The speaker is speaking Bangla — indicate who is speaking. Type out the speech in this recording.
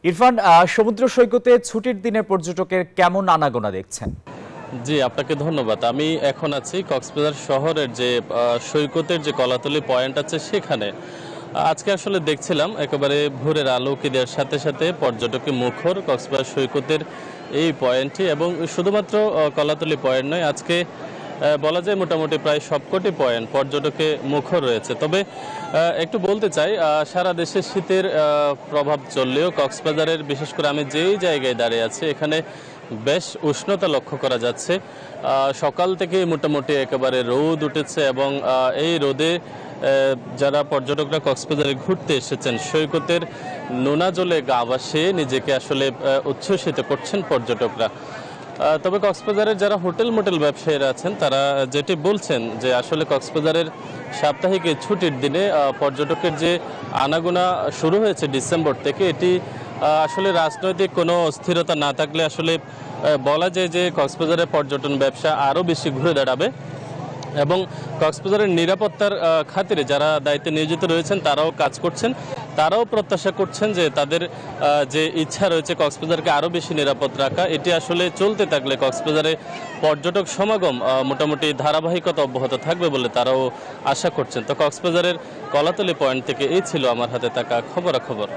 Speaker 1: ইরফান, সমুদ্র সৈকতে ছুটির দিনে পর্যটকের কেমন আনাগোনা দেখছেন?
Speaker 2: জি, আপনাকে ধন্যবাদ। আমি এখন আছি কক্সবাজার শহরের যে সৈকতের যে কলাতলি পয়েন্ট আছে সেখানে। আজকে আসলে দেখছিলাম একেবারে ভোরের আলো উঁকি দেওয়ার সাথে সাথে পর্যটকে মুখর কক্সবাজার সৈকতের এই পয়েন্টটি, এবং শুধুমাত্র কলাতলি পয়েন্ট নয়, আজকে বলা যায় মোটামুটি প্রায় সবকটি পয়েন্ট পর্যটকে মুখর রয়েছে। তবে একটু বলতে চাই, সারা দেশে শীতের প্রভাব চললেও কক্সবাজারের, বিশেষ করে আমি যেই জায়গায় দাঁড়িয়ে আছি এখানে বেশ উষ্ণতা লক্ষ্য করা যাচ্ছে। সকাল থেকে মোটামুটি একেবারে রোদ উঠেছে, এবং এই রোদে যারা পর্যটকরা কক্সবাজারে ঘুরতে এসেছেন সৈকতের নোনা জলে গা ভাসিয়ে নিজেকে আসলে উচ্ছ্বসিত করছেন পর্যটকরা। তবে কক্সবাজারের যারা হোটেল মোটেল ব্যবসায়ীরা আছেন তারা যেটি বলছেন যে আসলে কক্সবাজারের সাপ্তাহিক এই ছুটির দিনে পর্যটকের যে আনাগোনা শুরু হয়েছে ডিসেম্বর থেকে, এটি আসলে রাজনৈতিক কোনো অস্থিরতা না থাকলে আসলে বলা যায় যে কক্সবাজারের পর্যটন ব্যবসা আরও বেশি ঘুরে দাঁড়াবে। এবং কক্সবাজারের নিরাপত্তার খাতিরে যারা দায়িত্বে নিয়োজিত রয়েছেন তারাও কাজ করছেন, তারাও প্রত্যাশা করছেন যে তাদের যে ইচ্ছা রয়েছে কক্সবাজারকে আরও বেশি নিরাপদ রাখা, এটি আসলে চলতে থাকলে কক্সবাজারে পর্যটক সমাগম মোটামুটি ধারাবাহিকতা অব্যাহত থাকবে বলে তারাও আশা করছেন। তো কক্সবাজারের কলাতলি পয়েন্ট থেকে এই ছিল আমার হাতে থাকা খবরাখবর।